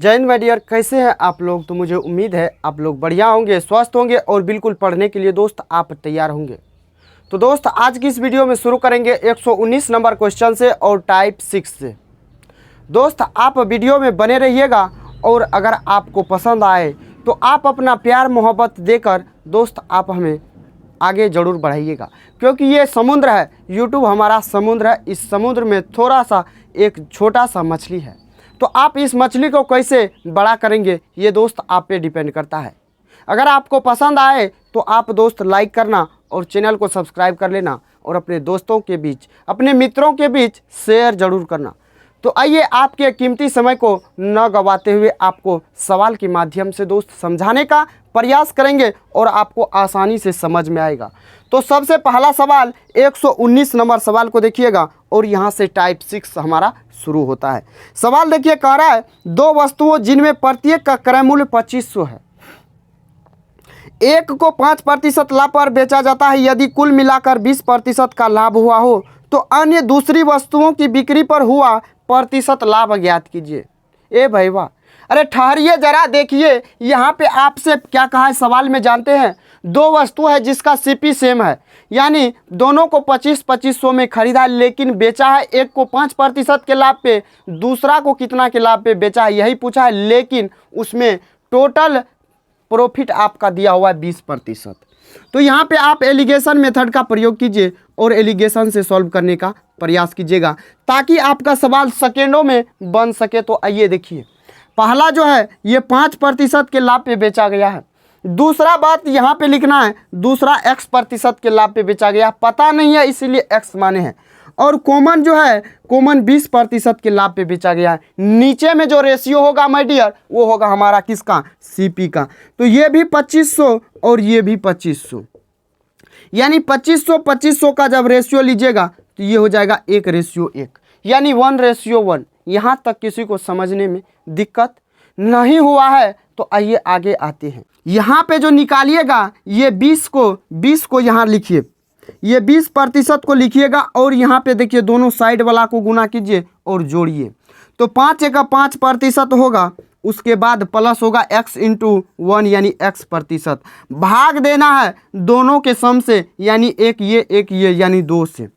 जय Hind my dear, कैसे हैं आप लोग। तो मुझे उम्मीद है आप लोग बढ़िया होंगे, स्वस्थ होंगे और बिल्कुल पढ़ने के लिए दोस्त आप तैयार होंगे। तो दोस्त आज की इस वीडियो में शुरू करेंगे 119 नंबर क्वेश्चन से और टाइप 6 से। दोस्त आप वीडियो में बने रहिएगा और अगर आपको पसंद आए तो आप अपना प्यार मोहब्बत देकर दोस्त आप हमें आगे ज़रूर बढ़ाइएगा, क्योंकि ये समुद्र है, यूट्यूब हमारा समुद्र है। इस समुद्र में थोड़ा सा एक छोटा सा मछली है, तो आप इस मछली को कैसे बड़ा करेंगे ये दोस्त आप पे डिपेंड करता है। अगर आपको पसंद आए तो आप दोस्त लाइक करना और चैनल को सब्सक्राइब कर लेना और अपने दोस्तों के बीच, अपने मित्रों के बीच शेयर ज़रूर करना। तो आइए आपके कीमती समय को न गंवाते हुए आपको सवाल के माध्यम से दोस्त समझाने का प्रयास करेंगे और आपको आसानी से समझ में आएगा। तो सबसे पहला सवाल 119 नंबर सवाल को देखिएगा और यहाँ से टाइप 6 हमारा शुरू होता है। सवाल देखिए, कह रहा है दो वस्तुओं जिनमें प्रत्येक का क्रय मूल्य 2500 है, एक को 5% लाभ पर बेचा जाता है। यदि कुल मिलाकर 20% का लाभ हुआ हो तो अन्य दूसरी वस्तुओं की बिक्री पर हुआ प्रतिशत लाभ ज्ञात कीजिए। ए भाई वाह, अरे ठहरिए जरा, देखिए यहाँ पे आपसे क्या कहा है सवाल में, जानते हैं। दो वस्तु है जिसका सीपी सेम है, यानी दोनों को 2500 में खरीदा है, लेकिन बेचा है एक को 5% के लाभ पे, दूसरा को कितना के लाभ पे बेचा है यही पूछा है, लेकिन उसमें टोटल प्रॉफिट आपका दिया हुआ है 20%। तो यहाँ पे आप एलिगेशन मेथड का प्रयोग कीजिए और एलिगेशन से सॉल्व करने का प्रयास कीजिएगा ताकि आपका सवाल सेकेंडों में बन सके। तो आइए देखिए, पहला जो है ये 5% के लाभ पे बेचा गया है। दूसरा बात यहाँ पे लिखना है, दूसरा X% के लाभ पे बेचा गया, पता नहीं है इसीलिए X माने हैं। और कॉमन जो है, कॉमन 20% के लाभ पे बेचा गया है। नीचे में जो रेशियो होगा माय डियर वो होगा हमारा किसका, सीपी का। तो ये भी 2500 और ये भी 2500, यानी 2500 का जब रेशियो लीजिएगा तो ये हो जाएगा 1:1, यानी 1:1। यहाँ तक किसी को समझने में दिक्कत नहीं हुआ है तो आइए आगे आते हैं। यहाँ पे जो निकालिएगा ये 20 को यहाँ लिखिए, ये 20% को लिखिएगा और यहाँ पे देखिए दोनों साइड वाला को गुना कीजिए और जोड़िए। तो 5 का 5% होगा, उसके बाद प्लस होगा x × 1 यानी X%, भाग देना है दोनों के सम से, यानी एक ये यानी 2 से।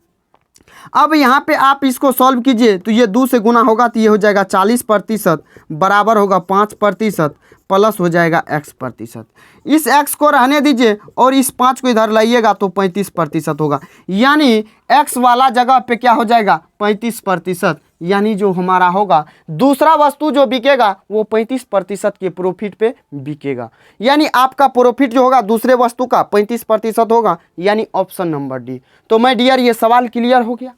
अब यहाँ पे आप इसको सॉल्व कीजिए तो ये 2 से गुना होगा तो ये हो जाएगा 40%, बराबर होगा 5%, प्लस हो जाएगा X%। इस X को रहने दीजिए और इस 5 को इधर लाइएगा तो 35% होगा, यानी X वाला जगह पे क्या हो जाएगा 35%, यानी जो हमारा होगा दूसरा वस्तु जो बिकेगा वो 35% के प्रॉफिट पे बिकेगा, यानी आपका प्रॉफिट जो होगा दूसरे वस्तु का 35% होगा, यानी ऑप्शन नंबर डी। तो मैं डियर ये सवाल क्लियर हो गया।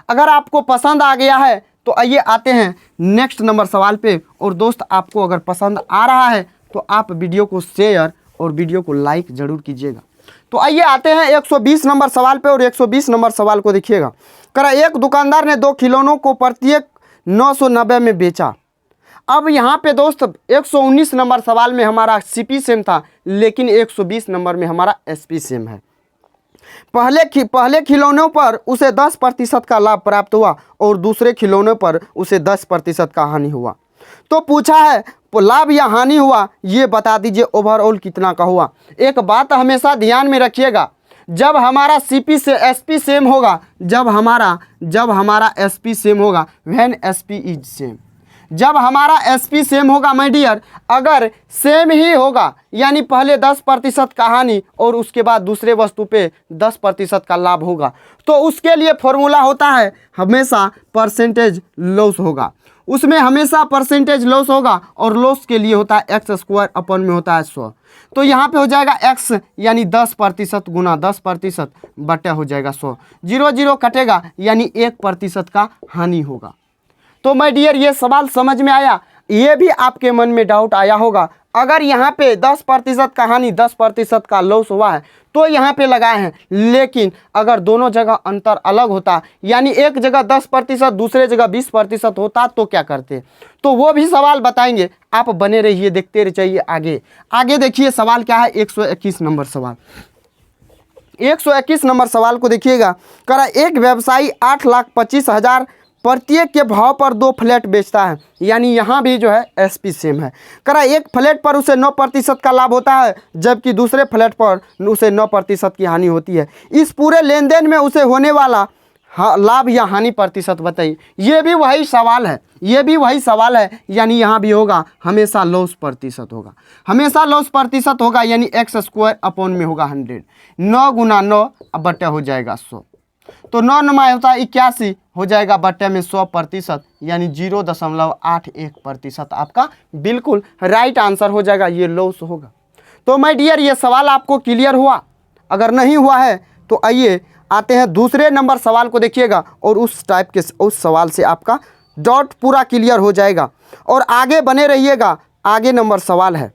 अगर आपको पसंद आ गया है तो आइए आते हैं नेक्स्ट नंबर सवाल पे। और दोस्त आपको अगर पसंद आ रहा है तो आप वीडियो को शेयर और वीडियो को लाइक ज़रूर कीजिएगा। तो आइए आते हैं 120 नंबर सवाल पे और 120 नंबर सवाल को देखिएगा। करा एक दुकानदार ने 2 खिलौनों को प्रत्येक 990 में बेचा। अब यहाँ पे दोस्त 119 नंबर सवाल में हमारा सीपी सेम था, लेकिन 120 नंबर में हमारा एसपी सेम है। पहले खिलौनों पर उसे 10% का लाभ प्राप्त हुआ और दूसरे खिलौनों पर उसे 10% का हानि हुआ। तो पूछा है लाभ या हानि हुआ ये बता दीजिए, ओवरऑल कितना का हुआ। एक बात हमेशा ध्यान में रखिएगा, जब हमारा सीपी से एसपी सेम होगा, जब हमारा एसपी सेम होगा, व्हेन एसपी इज सेम, जब हमारा एसपी सेम होगा माय डियर, अगर सेम ही होगा यानी पहले 10% का हानि और उसके बाद दूसरे वस्तु पे 10% का लाभ होगा, तो उसके लिए फॉर्मूला होता है हमेशा परसेंटेज लॉस होगा, उसमें हमेशा परसेंटेज लॉस होगा और लॉस के लिए होता है x² अपन में होता है 100। तो यहाँ पे हो जाएगा x यानी 10% गुना 10% बटा हो जाएगा 100, 0 कटेगा यानी 1% का हानि होगा। तो माय डियर ये सवाल समझ में आया। ये भी आपके मन में डाउट आया होगा, अगर यहाँ पे 10% का हानि 10% का लॉस हुआ है तो यहाँ पे लगाए हैं, लेकिन अगर दोनों जगह अंतर अलग होता, यानी एक जगह 10% दूसरे जगह 20% होता तो क्या करते, तो वो भी सवाल बताएंगे। आप बने रहिए, देखते रहिए आगे देखिए सवाल क्या है। 121 नंबर सवाल, 121 नंबर सवाल को देखिएगा। करा एक व्यवसायी 8,25,000 प्रत्येक के भाव पर 2 फ्लैट बेचता है, यानी यहाँ भी जो है एसपी सेम है। करा एक फ्लैट पर उसे 9% का लाभ होता है, जबकि दूसरे फ्लैट पर उसे 9% की हानि होती है। इस पूरे लेन देन में उसे होने वाला लाभ या हानि प्रतिशत बताइए। ये भी वही सवाल है, ये भी वही सवाल है, यानी यहाँ भी होगा हमेशा लॉस प्रतिशत होगा, हमेशा लॉस प्रतिशत होगा, यानी x² अपॉन में होगा 100। 9 गुना 9 अब बट्टे हो जाएगा 100, तो 9 9 होता है 81, हो जाएगा बट्टे में 100%, यानी 0.81% आपका बिल्कुल राइट आंसर हो जाएगा, ये लॉस होगा। तो माय डियर ये सवाल आपको क्लियर हुआ? अगर नहीं हुआ है तो आइए आते हैं दूसरे नंबर सवाल को देखिएगा, और उस टाइप के उस सवाल से आपका डाउट पूरा क्लियर हो जाएगा। और आगे बने रहिएगा, आगे नंबर सवाल है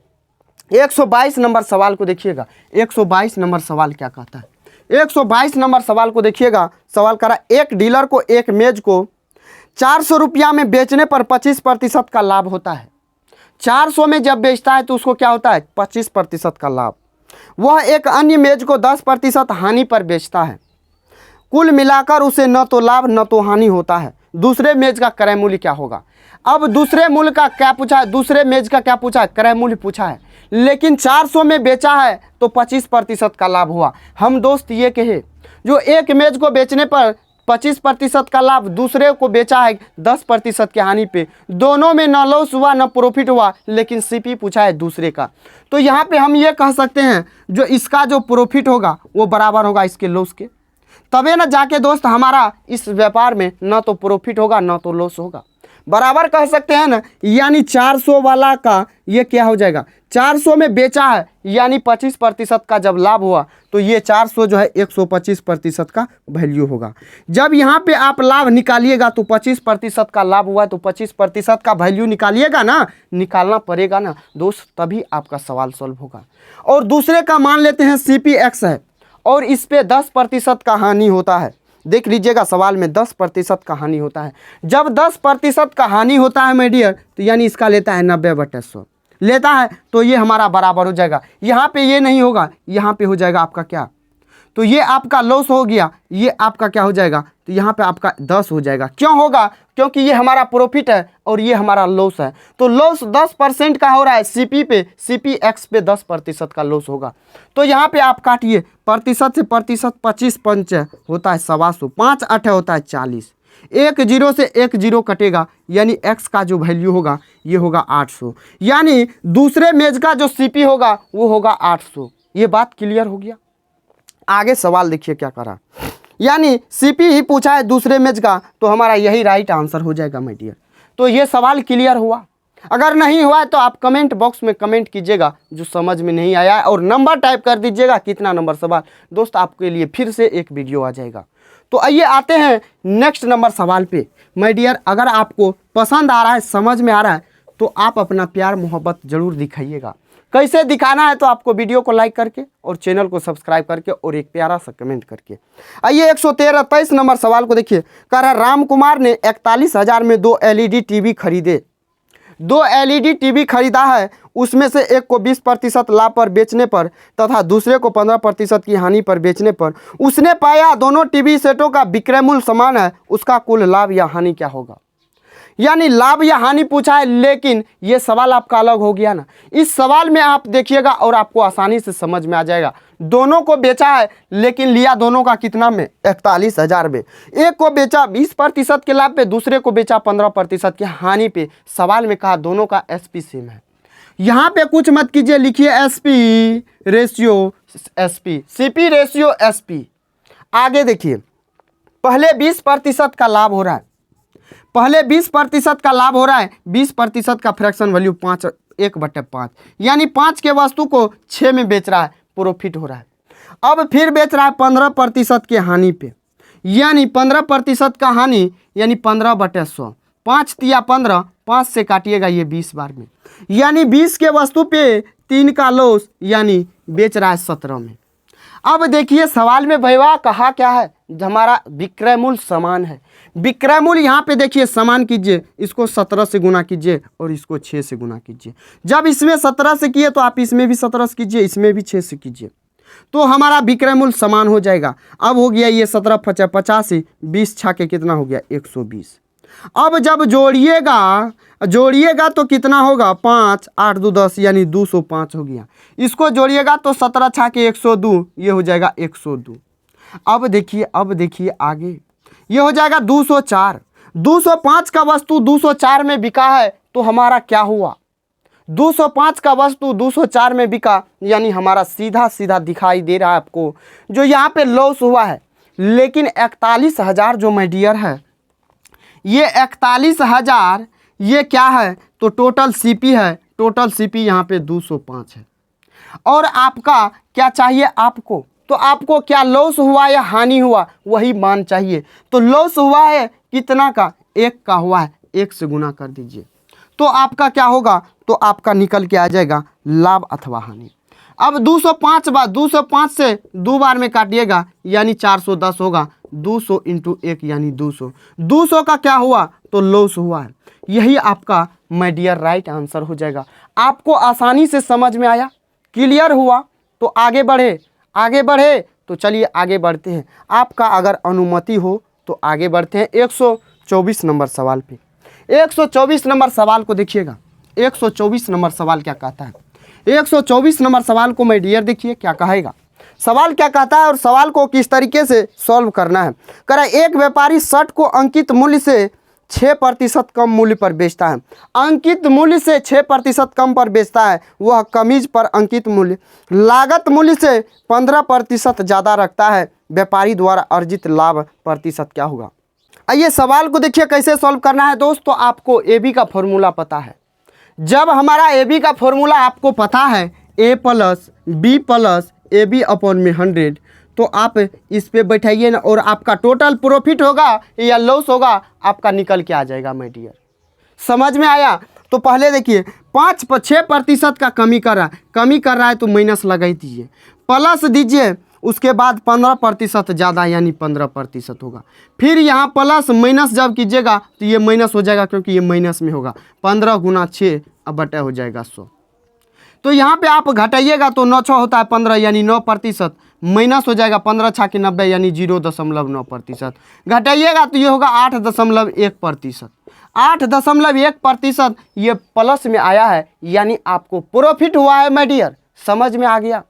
122 नंबर सवाल को देखिएगा। 122 नंबर सवाल क्या कहता है? 122 नंबर सवाल को देखिएगा। सवाल करा, एक डीलर को एक मेज को 400 रुपया में बेचने पर 25% का लाभ होता है। 400 में जब बेचता है तो उसको क्या होता है? 25% का लाभ। वह एक अन्य मेज को 10% हानि पर बेचता है। कुल मिलाकर उसे न तो लाभ न तो हानि होता है। दूसरे मेज का क्रय मूल्य क्या होगा? अब दूसरे मूल्य का क्या पूछा है? दूसरे मेज का क्या पूछा है? क्रय मूल्य पूछा है, लेकिन 400 में बेचा है तो 25% का लाभ हुआ। हम दोस्त ये कहे, जो एक मेज को बेचने पर 25% का लाभ, दूसरे को बेचा है 10% की हानि पे, दोनों में न लॉस हुआ न प्रॉफिट हुआ, लेकिन सीपी पूछा है दूसरे का। तो यहाँ पे हम ये कह सकते हैं जो इसका जो प्रॉफिट होगा वो बराबर होगा इसके लॉस के, तबे ना जाके दोस्त हमारा इस व्यापार में न तो प्रॉफिट होगा न तो लॉस होगा। बराबर कह सकते हैं ना, यानी 400 वाला का ये क्या हो जाएगा? 400 में बेचा है, यानी 25% का जब लाभ हुआ तो ये 400 जो है 125% का वैल्यू होगा। जब यहाँ पे आप लाभ निकालिएगा तो 25% का लाभ हुआ तो 25% का वैल्यू निकालिएगा ना, निकालना पड़ेगा ना दोस्त, तभी आपका सवाल सॉल्व होगा। और दूसरे का मान लेते हैं CPX है और इस पे 10% का हानि होता है। देख लीजिएगा सवाल में 10% का हानि होता है। जब 10% का हानि होता है माय डियर, तो यानी इसका लेता है 90/100 लेता है, तो ये हमारा बराबर हो जाएगा। यहाँ पे ये नहीं होगा, यहाँ पे हो जाएगा आपका क्या? तो ये आपका लॉस हो गया, ये आपका क्या हो जाएगा? तो यहाँ पे आपका 10 हो जाएगा। क्यों होगा? क्योंकि ये हमारा प्रॉफिट है और ये हमारा लॉस है। तो लॉस 10% का हो रहा है CPX पे 10% का लॉस होगा। तो यहाँ पे आप काटिए, प्रतिशत से प्रतिशत 25 पंच होता है 125, 5 8 होता है 40, एक जीरो से एक जीरो कटेगा, यानी x का जो वैल्यू होगा ये होगा 800, यानी दूसरे मेज का जो CP होगा वो होगा 800। ये बात क्लियर हो गया? आगे सवाल देखिए क्या करा, यानी CP ही पूछा है दूसरे मेज का, तो हमारा यही राइट आंसर हो जाएगा माय डियर। तो ये सवाल क्लियर हुआ? अगर नहीं हुआ है तो आप कमेंट बॉक्स में कमेंट कीजिएगा जो समझ में नहीं आया है, और नंबर टाइप कर दीजिएगा कितना नंबर सवाल। दोस्त आपके लिए फिर से एक वीडियो आ जाएगा। तो आइए आते हैं नेक्स्ट नंबर सवाल पे। माय डियर अगर आपको पसंद आ रहा है, समझ में आ रहा है, तो आप अपना प्यार मोहब्बत ज़रूर दिखाइएगा। कैसे दिखाना है? तो आपको वीडियो को लाइक करके और चैनल को सब्सक्राइब करके और एक प्यारा सा कमेंट करके। आइए 123 नंबर सवाल को देखिए। कह रहा है राम कुमार ने 41,000 में 2 LED टीवी खरीदे। 2 LED टीवी खरीदा है, उसमें से एक को 20% लाभ पर बेचने पर तथा दूसरे को 15% की हानि पर बेचने पर उसने पाया दोनों टीवी सेटों का विक्रय मूल्य समान है, उसका कुल लाभ या हानि क्या होगा? यानी लाभ या हानि पूछा है, लेकिन ये सवाल आपका अलग हो गया ना। इस सवाल में आप देखिएगा और आपको आसानी से समझ में आ जाएगा। दोनों को बेचा है, लेकिन लिया दोनों का कितना में? 41,000 में। एक को बेचा 20% के लाभ पे, दूसरे को बेचा 15% की हानि पे। सवाल में कहा दोनों का SP सेम है। यहाँ पे कुछ मत कीजिए, लिखिए SP ratio SP, CP ratio SP। आगे देखिए, पहले 20% का लाभ हो रहा है, पहले 20% का लाभ हो रहा है। 20% का फ्रैक्शन वैल्यू 5, 1/5, यानी 5 के वस्तु को 6 में बेच रहा है, प्रॉफिट हो रहा है। अब फिर बेच रहा है 15% की हानि पे, यानी 15% का हानि, यानी 15/100, 5 तिया 15, 5 से काटिएगा ये 20 बार में, यानी 20 के वस्तु पे 3 का लॉस, यानी बेच रहा है 17 में। अब देखिए सवाल में भैया कहा क्या है? हमारा विक्रय मूल्य समान है। विक्रय मूल्य यहाँ पे देखिए समान कीजिए, इसको 17 से गुना कीजिए और इसको 6 से गुना कीजिए। जब इसमें 17 से किए तो आप इसमें भी 17 से कीजिए, इसमें भी 6 से कीजिए, तो हमारा विक्रय मूल्य समान हो जाएगा। अब हो गया ये 17 × 50, 20 छा के कितना हो गया? 120। अब जब जोड़िएगा तो कितना होगा, 5 8 2 10 यानी 205 हो गया। इसको जोड़िएगा तो 17 छा के 102, ये हो जाएगा 102। अब देखिए आगे, ये हो जाएगा 204। 205 का वस्तु 204 में बिका है तो हमारा क्या हुआ, 205 का वस्तु 204 में बिका, यानी हमारा सीधा सीधा दिखाई दे रहा है आपको जो यहाँ पे लॉस हुआ है। लेकिन 41,000 जो माय डियर है, ये 41,000 ये क्या है, तो टोटल सीपी है। टोटल सीपी यहाँ पे 205 है। और आपका क्या चाहिए आपको, तो आपको क्या लॉस हुआ या हानि हुआ वही मान चाहिए। तो लॉस हुआ है कितना का, 1 का हुआ है, 1 से गुना कर दीजिए तो आपका क्या होगा, तो आपका निकल के आ जाएगा लाभ अथवा हानि। अब 205 से 2 बार में काटिएगा यानी 410 होगा। 200 × 1 यानी 200। 200 का क्या हुआ, तो लॉस हुआ है। यही आपका माय डियर राइट आंसर हो जाएगा। आपको आसानी से समझ में आया, क्लियर हुआ तो आगे बढ़े तो चलिए आगे बढ़ते हैं। आपका अगर अनुमति हो तो आगे बढ़ते हैं 124 नंबर सवाल पे। 124 नंबर सवाल को देखिएगा। 124 नंबर सवाल क्या कहता है, 124 नंबर सवाल को माय डियर देखिए क्या कहेगा। सवाल क्या कहता है और सवाल को किस तरीके से सॉल्व करना है। कह रहा है एक व्यापारी शर्ट को अंकित मूल्य से 6% कम मूल्य पर बेचता है। अंकित मूल्य से 6% कम पर बेचता है। वह कमीज पर अंकित मूल्य लागत मूल्य से 15% ज़्यादा रखता है। व्यापारी द्वारा अर्जित लाभ प्रतिशत क्या होगा। आइए सवाल को देखिए कैसे सॉल्व करना है। दोस्तों आपको AB का फॉर्मूला पता है। जब हमारा AB का फॉर्मूला आपको पता है A + B + AB अपॉन में 100, तो आप इस पे बैठाइए ना और आपका टोटल प्रॉफिट होगा या लॉस होगा आपका निकल के आ जाएगा माय डियर। समझ में आया। तो पहले देखिए 6% का कमी कर रहा है तो माइनस लगा ही दीजिए, प्लस दीजिए, उसके बाद 15% ज़्यादा यानी 15% होगा। फिर यहाँ प्लस माइनस जब कीजिएगा तो ये माइनस हो जाएगा क्योंकि ये माइनस में होगा। 15 × 6 अब बटा हो जाएगा 100। तो यहाँ पे आप घटाइएगा तो 9 6 होता है 15 यानी 9%, माइनस हो जाएगा 15 6 के 90 यानी 0.9%। घटाइएगा तो ये होगा 8.1%। 8.1% ये प्लस में आया है यानी आपको प्रॉफिट हुआ है माय डियर। समझ में आ गया।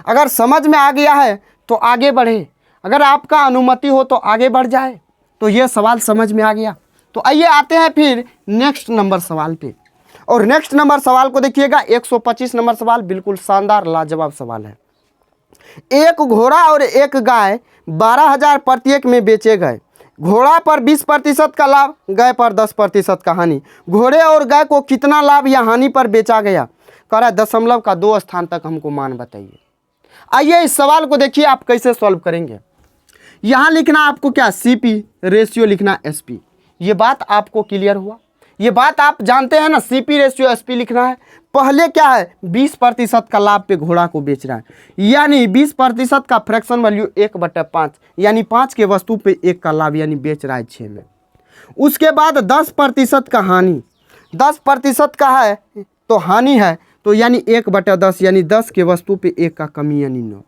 अगर समझ में आ गया है तो आगे बढ़े, अगर आपका अनुमति हो तो आगे बढ़ जाए। तो ये सवाल समझ में आ गया। तो आइए आते हैं फिर नेक्स्ट नंबर सवाल पे। और नेक्स्ट नंबर सवाल को देखिएगा 125 नंबर सवाल बिल्कुल शानदार लाजवाब सवाल है। एक घोड़ा और एक गाय 12,000 प्रत्येक में बेचे गए। घोड़ा पर 20% का लाभ, गाय पर 10% का हानि। घोड़े और गाय को कितना लाभ या हानि पर बेचा गया। कह रहा है दशमलव का 2 स्थान तक हमको मान बताइए। आइए इस सवाल को देखिए आप कैसे सॉल्व करेंगे। यहाँ लिखना आपको क्या, CP रेशियो लिखना SP। ये बात आपको क्लियर हुआ, ये बात आप जानते हैं ना, CP रेशियो SP लिखना है। पहले क्या है 20% का लाभ पे घोड़ा को बेच रहा है यानी 20% का फ्रैक्शन वैल्यू 1/5 यानी 5 के वस्तु पे 1 का लाभ यानी बेच रहा है 6 में। उसके बाद 10% का हानि, 10% का है तो हानि है तो यानी 1/10 यानी 10 के वस्तु पे 1 का कमी यानी 9।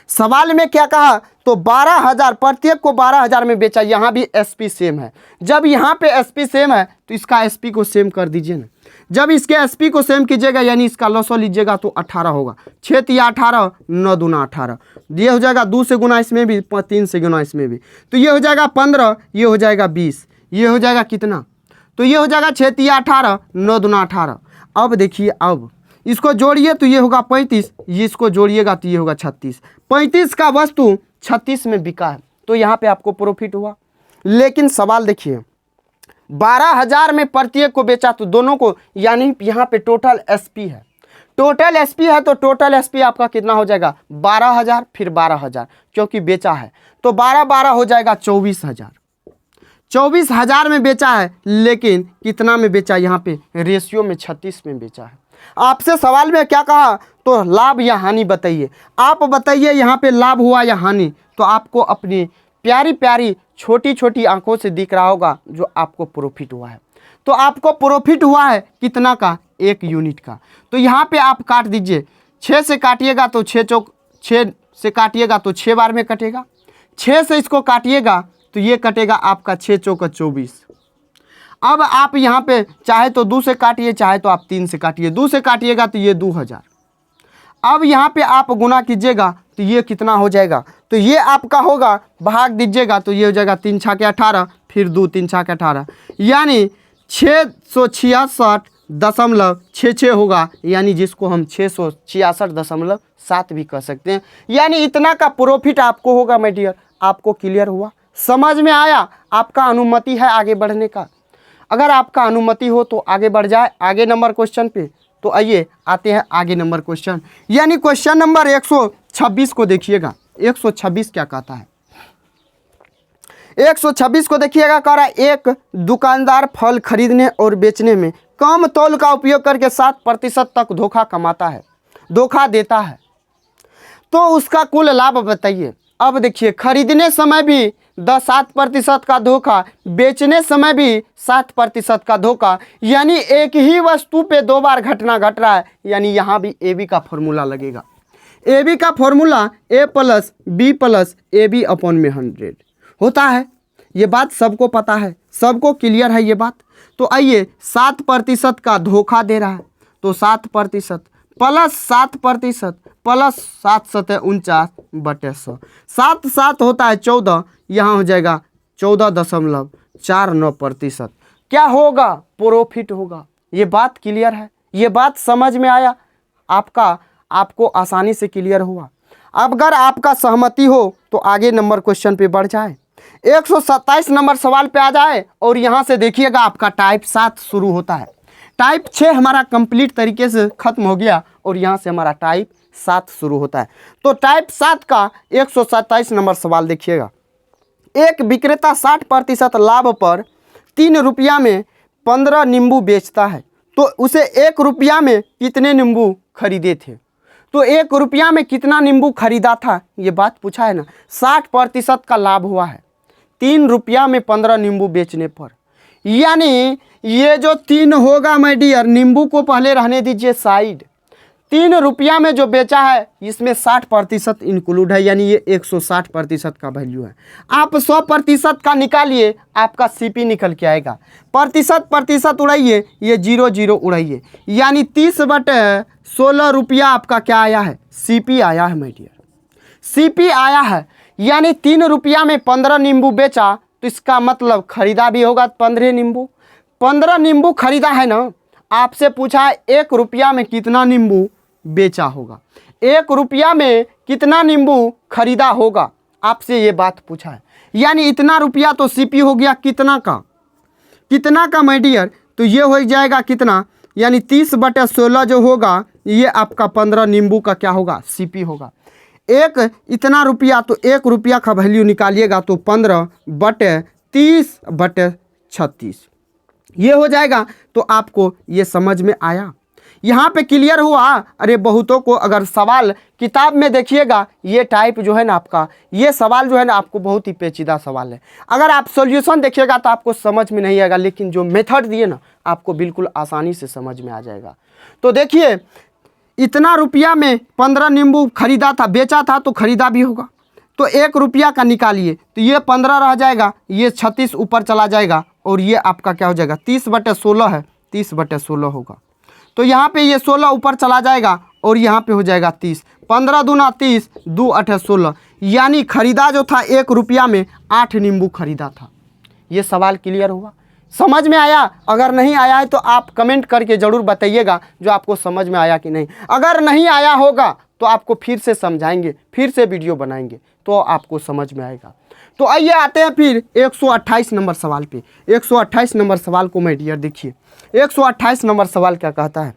सवाल में क्या कहा, तो 12,000 प्रत्येक को 12,000 में बेचा। यहाँ भी SP सेम है। जब यहाँ पे SP सेम है तो इसका SP को सेम कर दीजिए ना। जब इसके SP को सेम कीजिएगा यानी इसका लॉस लीजिएगा तो 18 होगा। 6 × 18 9 दूना 18, ये हो जाएगा 2 से गुना इसमें भी, 3 से गुना इसमें भी, तो ये हो जाएगा 15, ये हो जाएगा 20, ये हो जाएगा कितना, तो ये हो जाएगा 6 × 18 9 दूना 18। अब देखिए अब इसको जोड़िए तो ये होगा 35, ये इसको जोड़िएगा तो ये होगा 36। 35 का वस्तु 36 में बिका है तो यहाँ पे आपको प्रॉफिट हुआ। लेकिन सवाल देखिए 12,000 में प्रत्येक को बेचा तो दोनों को, यानी यहाँ पे टोटल SP है। टोटल SP है तो टोटल SP आपका कितना हो जाएगा 12,000 फिर 12,000 क्योंकि बेचा है तो 12 12 हो जाएगा 24,000। 24,000 में बेचा है लेकिन कितना में बेचा, यहाँ पे रेशियो में 36 में बेचा है। आपसे सवाल में क्या कहा, तो लाभ या हानि बताइए। आप बताइए यहाँ पे लाभ हुआ या हानि। तो आपको अपनी प्यारी प्यारी छोटी छोटी आंखों से दिख रहा होगा जो आपको प्रॉफिट हुआ है। तो आपको प्रॉफिट हुआ है कितना का, 1 यूनिट का। तो यहाँ पे आप काट दीजिए, 6 से काटिएगा तो 6 से काटिएगा तो 6 बार में कटेगा। 6 से इसको काटिएगा तो ये कटेगा आपका 6 × 24। अब आप यहाँ पे चाहे तो 2 से काटिए, चाहे तो आप 3 से काटिए। 2 से काटिएगा तो ये 2000। अब यहाँ पे आप गुना कीजिएगा तो ये कितना हो जाएगा, तो ये आपका होगा, भाग दीजिएगा तो ये हो जाएगा 3 छाके 18, फिर 2 3 छाके 18, यानी 666.66 होगा, यानी जिसको हम 666.7 भी कह सकते हैं। यानी इतना का प्रॉफिट आपको होगा माय डियर। आपको क्लियर हुआ, समझ में आया? आपका अनुमति है आगे बढ़ने का। अगर आपका अनुमति हो तो आगे बढ़ जाए आगे नंबर क्वेश्चन पे। तो आइए आते हैं आगे नंबर क्वेश्चन, यानी क्वेश्चन नंबर 126 को देखिएगा। 126 क्या कहता है? 126 को देखिएगा, कह रहा है एक दुकानदार फल खरीदने और बेचने में कम तौल का उपयोग करके 7% तक धोखा देता है, तो उसका कुल लाभ बताइए। अब देखिए, खरीदने समय भी 7% का धोखा, बेचने समय भी 7% का धोखा, यानी एक ही वस्तु पे 2 बार घटना घट रहा है। यानी यहाँ भी ए बी का फॉर्मूला लगेगा। ए बी का formula A + B + AB upon में 100 होता है। ये बात सबको पता है, सबको क्लियर है ये बात। तो आइए, 7% का धोखा दे रहा है, तो 7% प्लस 7% प्लस 7 × 49/100, 7 7 होता है 14, यहाँ हो जाएगा 14.49%। क्या होगा? प्रॉफिट होगा। ये बात क्लियर है, ये बात समझ में आया आपको आसानी से क्लियर हुआ। अब अगर आपका सहमति हो तो आगे नंबर क्वेश्चन पे बढ़ जाए, 127 नंबर सवाल पे आ जाए। और यहाँ से देखिएगा आपका टाइप 7 शुरू होता है। टाइप 6 हमारा कंप्लीट तरीके से खत्म हो गया और यहाँ से हमारा टाइप 7 शुरू होता है। तो टाइप 7 का 127 नंबर सवाल देखिएगा। एक विक्रेता 60% लाभ पर 3 रुपया में 15 नींबू बेचता है, तो उसे 1 रुपया में कितने नींबू खरीदे थे? तो 1 रुपया में कितना नींबू खरीदा था, ये बात पूछा है ना। 60% का लाभ हुआ है 3 रुपया में 15 नींबू बेचने पर, यानी ये जो 3 होगा माय डियर, नींबू को पहले रहने दीजिए साइड। 3 रुपया में जो बेचा है इसमें 60% इंक्लूड है, यानी ये 160% का वैल्यू है। आप 100% का निकालिए, आपका CP निकल के आएगा। प्रतिशत उड़ाइए, ये 0 0 उड़ाइए, यानी 30/16 रुपया आपका क्या आया है? CP आया है माय डियर, CP आया है। यानी 3 रुपया में 15 नींबू बेचा, तो इसका मतलब खरीदा भी होगा 15 नींबू। 15 नींबू खरीदा है ना। आपसे पूछा है 1 रुपया में कितना नींबू बेचा होगा, 1 रुपया में कितना नींबू खरीदा होगा, आपसे ये बात पूछा है। यानी इतना रुपया तो CP हो गया, कितना का माय डियर? तो ये हो जाएगा कितना, यानी 30/16 जो होगा, ये आपका 15 नींबू का क्या होगा? CP होगा। एक इतना रुपया, तो 1 रुपया का वैल्यू निकालिएगा तो 15/30/36 ये हो जाएगा। तो आपको ये समझ में आया, यहाँ पे क्लियर हुआ। अरे बहुतों को अगर सवाल किताब में देखिएगा, ये टाइप जो है ना आपका, ये सवाल जो है ना आपको बहुत ही पेचीदा सवाल है। अगर आप सॉल्यूशन देखिएगा तो आपको समझ में नहीं आएगा, लेकिन जो मेथड दिए ना आपको बिल्कुल आसानी से समझ में आ जाएगा। तो देखिए, इतना रुपया में 15 नींबू खरीदा था, बेचा था, तो खरीदा भी होगा। तो 1 रुपया का निकालिए, तो ये 15 रह जाएगा, ये 36 ऊपर चला जाएगा, और ये आपका क्या हो जाएगा? 30/16 है, 30/16 होगा। तो यहाँ पे ये 16 ऊपर चला जाएगा, और यहाँ पे हो जाएगा 30। 15 दूना 30, 2 8 16, यानी खरीदा जो था 1 रुपया में 8 नींबू खरीदा था। ये सवाल क्लियर हुआ, समझ में आया? अगर नहीं आया है तो आप कमेंट करके ज़रूर बताइएगा जो आपको समझ में आया कि नहीं। अगर नहीं आया होगा तो आपको फिर से समझाएंगे, फिर से वीडियो बनाएंगे, तो आपको समझ में आएगा। तो आइए आते हैं फिर 128 नंबर सवाल पे। 128 नंबर सवाल को माय डियर देखिए, 128 नंबर सवाल क्या कहता है?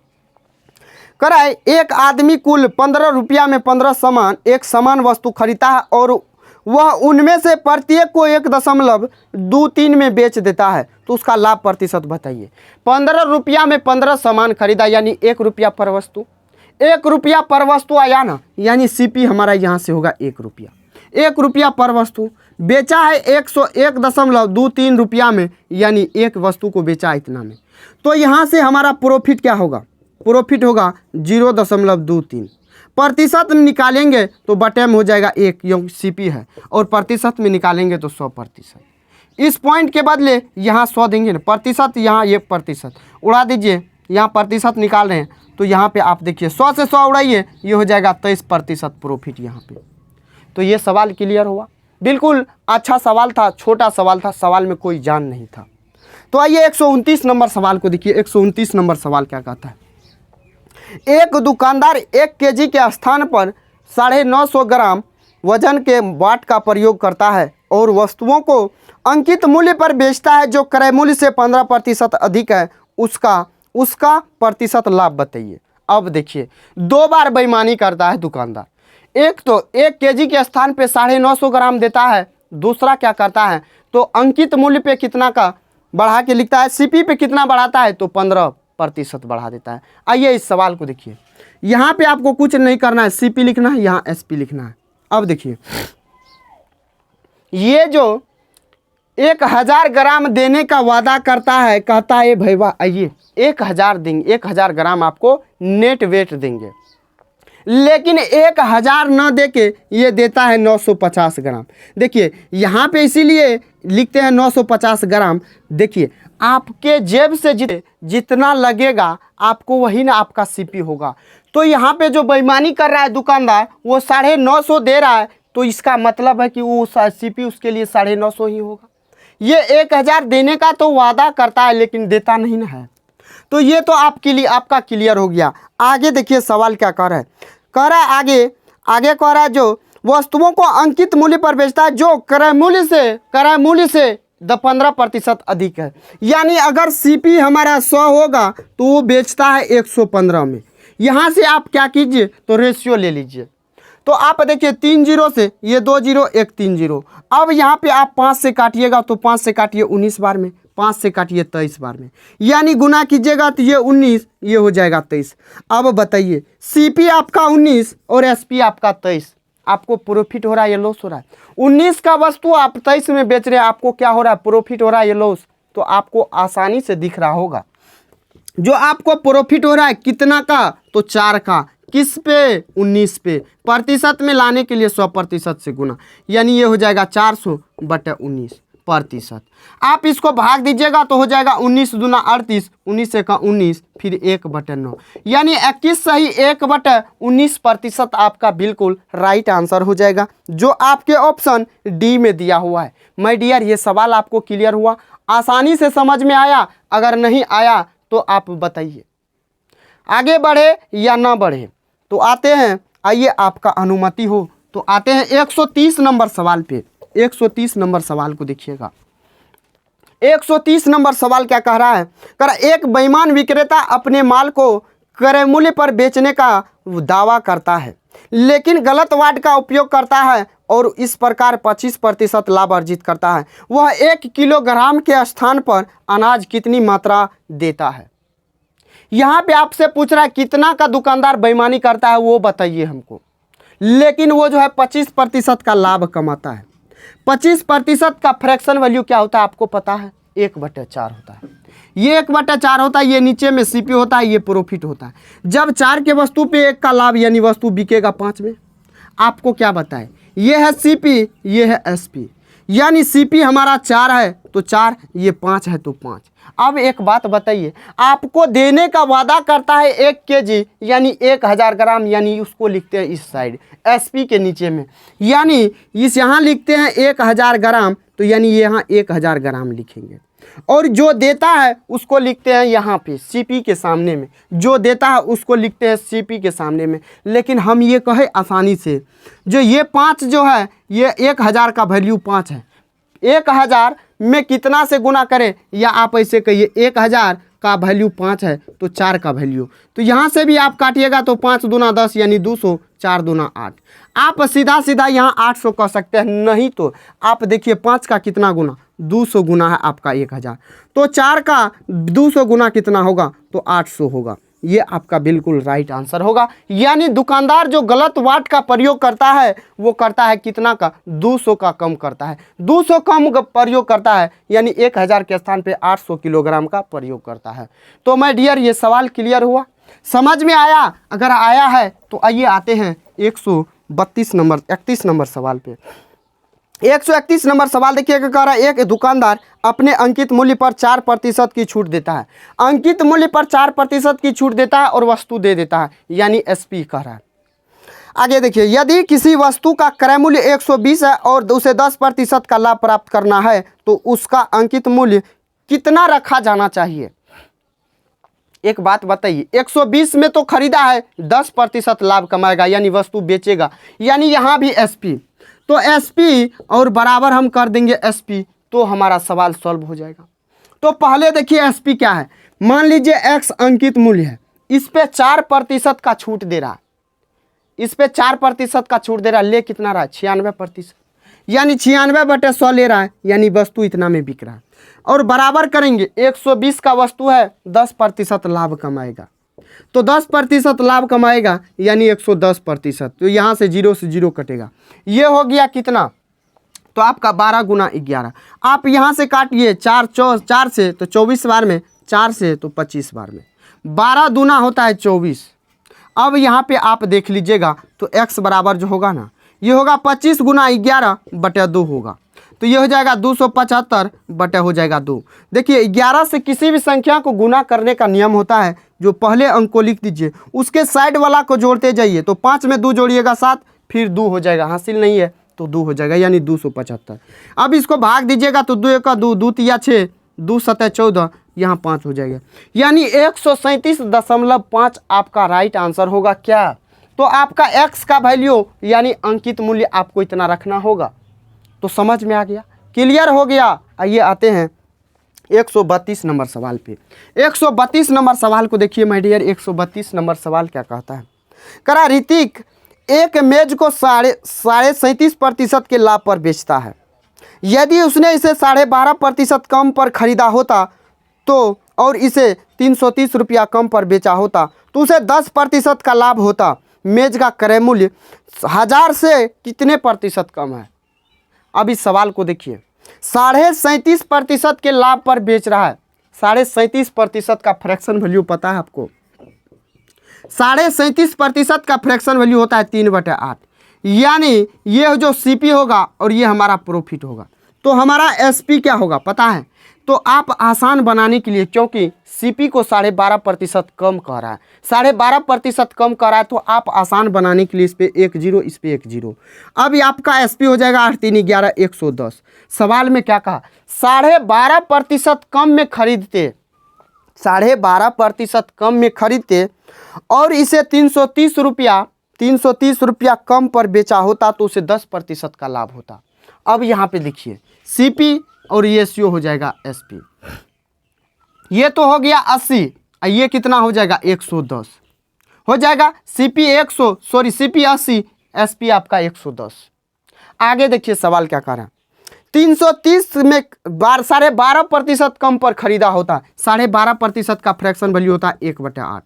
कह रहा है एक आदमी कुल 15 रुपया में 15 एक समान वस्तु खरीदता है और वह उनमें से प्रत्येक को 1.23 में बेच देता है, तो उसका लाभ प्रतिशत बताइए। 15 रुपया में 15 सामान खरीदा, यानी 1 रुपया पर वस्तु, 1 रुपया पर वस्तु आया ना, यानी CP हमारा यहाँ से होगा 1 रुपया। 1 रुपया पर वस्तु बेचा है 101.23 रुपया में, यानी एक वस्तु को बेचा इतना में। तो यहाँ से हमारा प्रॉफिट क्या होगा? प्रॉफिट होगा 0.23। प्रतिशत निकालेंगे तो बटे में हो जाएगा 1, क्योंकि CP है, और प्रतिशत में निकालेंगे तो 100%। इस पॉइंट के बदले यहाँ 100 देंगे ना, प्रतिशत यहाँ ये प्रतिशत उड़ा दीजिए, यहाँ प्रतिशत निकाल रहे हैं तो यहाँ पे आप देखिए 100 से 100 उड़ाइए, ये हो जाएगा 23% प्रॉफिट यहाँ पे। तो ये सवाल क्लियर हुआ। बिल्कुल अच्छा सवाल था, छोटा सवाल था, सवाल में कोई जान नहीं था। तो आइए 129 नंबर सवाल को देखिए। 129 नंबर सवाल क्या कहता है? एक दुकानदार 1 केजी के स्थान पर 950 ग्राम वजन के वाट का प्रयोग करता है और वस्तुओं को अंकित मूल्य पर बेचता है जो क्रय मूल्य से 15% अधिक है। उसका प्रतिशत लाभ बताइए। अब देखिए 2 बार बेईमानी करता है दुकानदार। एक तो 1 केजी के स्थान पे 950 ग्राम देता है, दूसरा क्या करता है तो अंकित मूल्य पे कितना का बढ़ा के लिखता है, सीपी पे कितना बढ़ाता है तो 15% बढ़ा देता है। आइए इस सवाल को देखिए। यहाँ पे आपको कुछ नहीं करना है, सीपी लिखना है, यहाँ एसपी लिखना है। अब देखिए ये जो 1000 ग्राम देने का वादा करता है, कहता है भैया आइए 1000 देंगे, 1000 ग्राम आपको नेट वेट देंगे, लेकिन 1000 न देके ये देता है 950 ग्राम। देखिए यहाँ पे इसीलिए लिखते हैं 950 ग्राम। देखिए आपके जेब से जितना लगेगा आपको वही ना आपका सीपी होगा। तो यहाँ पे जो बेईमानी कर रहा है दुकानदार वो 950 दे रहा है, तो इसका मतलब है कि वो सीपी उसके लिए 950 ही होगा। ये 1000 देने का तो वादा करता है लेकिन देता नहीं ना है। तो ये तो आपके लिए आपका क्लियर हो गया। आगे देखिए सवाल क्या कर रहा है, कह रहा है आगे कह रहा है जो वस्तुओं को अंकित मूल्य पर बेचता है जो क्रय मूल्य से 15% अधिक है। यानी अगर सीपी हमारा 100 होगा तो वो बेचता है 115 में। यहाँ से आप क्या कीजिए तो रेशियो ले लीजिए। तो आप देखिए 3 जीरो से ये 2 जीरो 1 3 जीरो। अब यहाँ पे आप 5 से काटिएगा तो 5 से काटिए 19 बार में, 5 से काटिए 23 बार में, यानी गुना कीजिएगा तो ये 19, ये हो जाएगा 23। अब बताइए सीपी आपका 19 और एसपी आपका 23, आपको प्रॉफिट हो रहा है या लॉस हो रहा है? 19 का वस्तु आप 23 में बेच रहे हैं, आपको क्या हो रहा है प्रॉफिट हो रहा है या लॉस? तो आपको आसानी से दिख रहा होगा जो आपको प्रॉफिट हो रहा है कितना का तो 4 का, किस पे 19 पे, प्रतिशत में लाने के लिए 100% से गुना, यानी ये हो जाएगा 400/19%। आप इसको भाग दीजिएगा तो हो जाएगा 19 दूना 38, 19 से का 19, फिर 1/9, यानी 21 सही 1/19% आपका बिल्कुल राइट आंसर हो जाएगा, जो आपके ऑप्शन डी में दिया हुआ है। माय डियर ये सवाल आपको क्लियर हुआ, आसानी से समझ में आया? अगर नहीं आया तो आप बताइए आगे बढ़े या ना बढ़े। तो आते हैं, आइए आपका अनुमति हो तो आते हैं 130 नंबर सवाल पे। 130 नंबर सवाल को देखिएगा। 130 नंबर सवाल क्या कह रहा है? कह रहा एक बेईमान विक्रेता अपने माल को क्रय मूल्य पर बेचने का दावा करता है लेकिन गलत वाट का उपयोग करता है और इस प्रकार 25% लाभ अर्जित करता है। वह 1 किलोग्राम के स्थान पर अनाज कितनी मात्रा देता है? यहाँ पे आपसे पूछ रहा है कितना का दुकानदार बेईमानी करता है वो बताइए हमको, लेकिन वो जो है 25% का लाभ कमाता है। 25% का फ्रैक्शन वैल्यू क्या होता है आपको पता है? 1/4 होता है। ये 1/4 होता है, ये नीचे में सीपी होता है, ये प्रॉफिट होता है। जब 4 के वस्तु पे 1 का लाभ यानी वस्तु बिकेगा 5 में, आपको क्या बताए? ये है सीपी, ये है एसपी, यानी सीपी हमारा 4 है तो 4, ये 5 है तो 5। अब एक बात बताइए, आपको देने का वादा करता है 1 केजी यानी 1000 ग्राम, यानी उसको लिखते हैं इस साइड एसपी के नीचे में, यानी इस यहाँ लिखते हैं 1000 ग्राम, तो यानी यहाँ 1000 ग्राम लिखेंगे। और जो देता है उसको लिखते हैं यहाँ पे सीपी के सामने में, जो देता है उसको लिखते हैं सीपी के सामने में। लेकिन हम ये कहे आसानी से, जो ये 5 जो है ये 1000 का वैल्यू 5 है, 1000 में कितना से गुना करें, या आप ऐसे कहिए 1000 का वैल्यू 5 है तो 4 का वैल्यू, तो यहाँ से भी आप काटिएगा तो 5 दूना 10 यानी 200, 4 दूना 8। आप सीधा सीधा यहाँ 800 कह सकते हैं, नहीं तो आप देखिए 5 का कितना गुना 200 गुना है आपका 1000, तो 4 का 200 गुना कितना होगा तो 800 होगा। ये आपका बिल्कुल राइट आंसर होगा। यानी दुकानदार जो गलत वाट का प्रयोग करता है वो करता है कितना का? 200 का कम करता है, 200 कम प्रयोग करता है, यानी 1000 के स्थान पे 800 किलोग्राम का प्रयोग करता है। तो माय डियर ये सवाल क्लियर हुआ, समझ में आया? अगर आया है तो आइए आते हैं 132 नंबर 31 नंबर सवाल पे। 131 नंबर सवाल देखिएगा, कह रहा है एक दुकानदार अपने अंकित मूल्य पर 4% की छूट देता है। अंकित मूल्य पर 4% की छूट देता है और वस्तु दे देता है, यानी एसपी कह रहा है। आगे देखिए, यदि किसी वस्तु का क्रय मूल्य 120 है और उसे 10% का लाभ प्राप्त करना है तो उसका अंकित मूल्य कितना रखा जाना चाहिए। एक बात बताइए, 120 में तो खरीदा है, 10% लाभ कमाएगा यानी वस्तु बेचेगा, यानी यहाँ भी एसपी, तो एसपी और बराबर हम कर देंगे एसपी, तो हमारा सवाल सॉल्व हो जाएगा। तो पहले देखिए एसपी क्या है, मान लीजिए एक्स अंकित मूल्य है, इस पे 4% का छूट दे रहा है, इस पे 4% का छूट दे रहा है, ले कितना रहा है 96%, यानी 96/100 ले रहा है, यानी वस्तु इतना में बिक रहा है। और बराबर करेंगे 120 का वस्तु है, 10% लाभ कमाएगा, तो 10% लाभ कमाएगा यानी 110%, तो यहाँ से 0 कटेगा, ये हो गया कितना, तो आपका 12 गुना 11। आप यहाँ से काटिए 4 से तो 24 बार में, 4 से तो 25 बार में, 12 दूना होता है 24। अब यहाँ पे आप देख लीजिएगा तो x बराबर जो होगा ना, ये होगा 25 गुना 11/2 होगा, तो ये हो जाएगा 275 हो जाएगा 2। देखिए 11 से किसी भी संख्या को गुना करने का नियम होता है, जो पहले अंक को लिख दीजिए, उसके साइड वाला को जोड़ते जाइए, तो 5 में 2 जोड़िएगा 7, फिर 2 हो जाएगा, हासिल नहीं है तो 2 हो जाएगा, यानी 275। अब इसको भाग दीजिएगा तो 2 का 2, 2 तिया 6, 2 7 14, यहाँ 5 हो जाएगा, यानी 137.5 आपका राइट आंसर होगा। क्या, तो आपका x का वैल्यू यानी अंकित मूल्य आपको इतना रखना होगा। तो समझ में आ गया, क्लियर हो गया। आइए आते हैं 132 नंबर सवाल पे। 132 नंबर सवाल को देखिए माय डियर, 132 नंबर सवाल क्या कहता है, करा ऋतिक एक मेज को 37.5% के लाभ पर बेचता है। यदि उसने इसे 12.5% कम पर खरीदा होता तो, और इसे 330 रुपया कम पर बेचा होता तो उसे 10% का लाभ होता। मेज का क्रय मूल्य 1000 से कितने प्रतिशत कम है। अब इस सवाल को देखिए, 37.5% के लाभ पर बेच रहा है। 37.5% का फ्रैक्शन वैल्यू पता है आपको, 37.5% का फ्रैक्शन वैल्यू होता है 3/8, यानी ये जो सीपी होगा और ये हमारा प्रॉफिट होगा। तो हमारा एसपी क्या होगा पता है, तो आप आसान बनाने के लिए, क्योंकि सीपी को 12.5% कम कह रहा है, 12.5% कम कह रहा है, तो आप आसान बनाने के लिए इस पे 1 0, इस पे 1 0। अब ये आपका एसपी हो जाएगा 8 3 11 110। सवाल में क्या कहा, 12.5% कम में खरीदते, 12.5% कम में खरीदते और इसे 330 रुपया कम पर बेचा होता तो उसे 10% का लाभ होता। अब यहाँ पे देखिए सीपी और ये सीओ हो जाएगा एसपी, ये तो हो गया 80, ये कितना हो जाएगा 110 हो जाएगा, सीपी 80, एसपी आपका 110। आगे देखिए सवाल क्या कर रहा है, 330 में 12.5% कम पर खरीदा होता, 12.5% का फ्रैक्शन वैल्यू होता 1/8,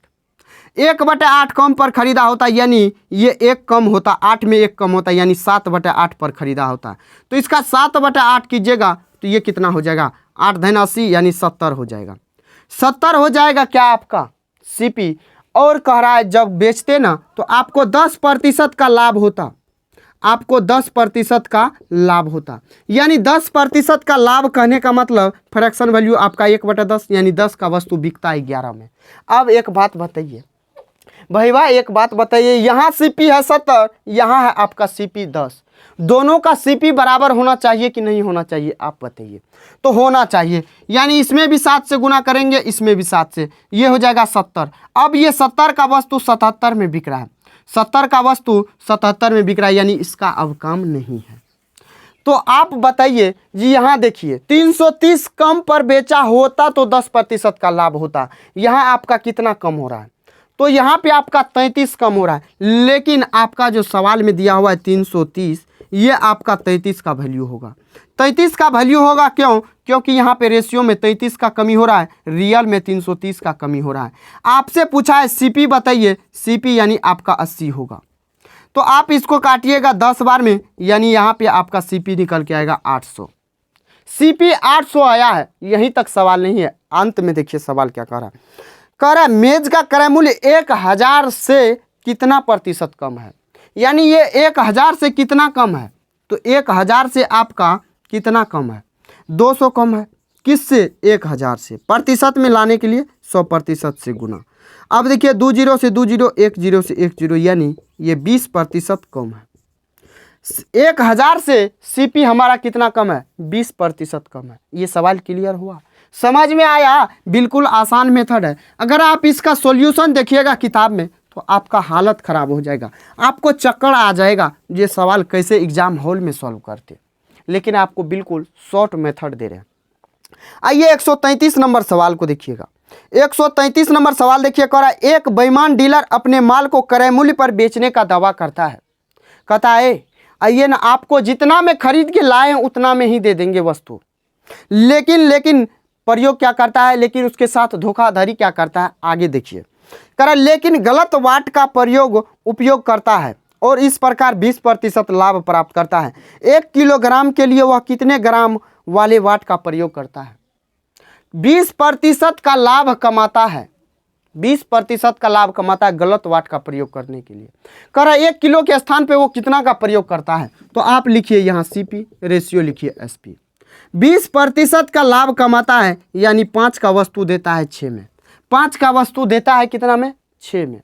1/8 कम पर खरीदा होता, यानी ये 1 कम होता, 8 में 1 कम होता, यानी 7/8 पर खरीदा होता। तो इसका 7/8 कीजिएगा तो ये कितना हो जाएगा, 8 धन 80 यानी 70 हो जाएगा, 70 हो जाएगा क्या आपका सीपी। और कह रहा है जब बेचते ना तो आपको 10% का लाभ होता, आपको 10% का लाभ होता, यानी 10% का लाभ कहने का मतलब फ्रैक्शन वैल्यू आपका 1/10, यानी 10 का वस्तु बिकता है 11 में। अब एक बात बताइए भैया, एक बात बताइए, यहाँ सीपी है 70, यहाँ है आपका सीपी 10, दोनों का सीपी बराबर होना चाहिए कि नहीं होना चाहिए, आप बताइए। तो होना चाहिए, यानी इसमें भी 7 से गुना करेंगे, इसमें भी 7 से, ये हो जाएगा 70। अब ये 70 का वस्तु 77 में बिक रहा है, 70 का वस्तु 77 में बिक रहा है, यानी इसका अब काम नहीं है। तो आप बताइए जी, यहाँ देखिए 330 कम पर बेचा होता तो 10% का लाभ होता, यहाँ आपका कितना कम हो रहा है, तो यहाँ पे आपका 33 कम हो रहा है, लेकिन आपका जो सवाल में दिया हुआ है 330, ये आपका 33 का वैल्यू होगा। 33 का वैल्यू होगा क्यों, क्योंकि यहाँ पे रेशियो में 33 का कमी हो रहा है, रियल में 330 का कमी हो रहा है। आपसे पूछा है सीपी बताइए, सीपी यानी आपका 80 होगा, तो आप इसको काटिएगा 10 बार में, यानी यहाँ पे आपका सीपी निकल के आएगा 800। सीपी 800 आया है, यहीं तक सवाल नहीं है। अंत में देखिए सवाल क्या कह रहा है, कह रहा है मेज का क्रय मूल्य 1000 से कितना प्रतिशत कम है, यानी ये 1000 से कितना कम है, तो 1000 से आपका कितना कम है? 200 कम है। किससे? 1000 से। प्रतिशत में लाने के लिए 100% से गुना। अब देखिए 2 जीरो से 2 जीरो, 1 जीरो से 1 जीरो, यानी ये 20% कम है। 1000 से सीपी हमारा कितना कम है? 20% कम है। ये सवाल क्लियर हुआ? समझ में आया? बिल्कुल आसान मेथड है। अगर आप इसका सॉल्यूशन देखिएगा किताब में तो आपका हालत ख़राब हो जाएगा, आपको चक्कर आ जाएगा ये सवाल कैसे एग्जाम हॉल में सॉल्व करते। लेकिन आपको बिल्कुल शॉर्ट मेथड दे रहे हैं। आइए 133 नंबर सवाल को देखिएगा। 133 नंबर सवाल देखिए, कह रहा है एक बेईमान डीलर अपने माल को क्रय मूल्य पर बेचने का दावा करता है। कहता है आइए ना, आपको जितना में खरीद के लाए हैं उतना में ही दे देंगे वस्तु। लेकिन प्रयोग क्या करता है? लेकिन उसके साथ धोखाधड़ी क्या करता है? आगे देखिए, कह रहा है लेकिन गलत वाट का उपयोग करता है और इस प्रकार 20% लाभ प्राप्त करता है। 1 किलोग्राम के लिए वह कितने ग्राम वाले वाट का प्रयोग करता है? 20% का लाभ कमाता है। 20% का लाभ कमाता है गलत वाट का प्रयोग करने के लिए। कह रहा है 1 किलो के स्थान पे वो कितना का प्रयोग करता है? तो आप लिखिए यहाँ सीपी, रेशियो लिखिए एसपी। 20% का लाभ कमाता है यानी 5 का वस्तु देता है 6 में। 5 का वस्तु देता है कितना में? 6 में।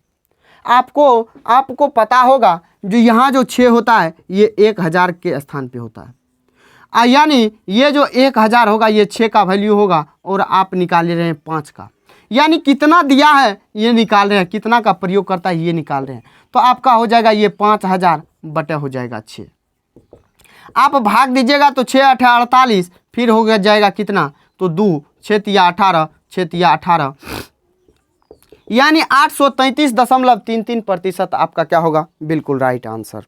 आपको पता होगा जो यहाँ जो 6 होता है ये 1000 के स्थान पे होता है। यानी ये जो 1000 होगा ये 6 का वैल्यू होगा और आप निकाल रहे हैं 5 का। यानी कितना दिया है ये निकाल रहे हैं, कितना का प्रयोग करता है ये निकाल रहे हैं। तो आपका हो जाएगा ये 5000 बटे हो जाएगा 6। आप भाग दीजिएगा तो 6 8 48, फिर हो जाएगा कितना? तो 2 6 तिया 18, 6 तिया 18, यानी 833.33% आपका क्या होगा? बिल्कुल राइट आंसर।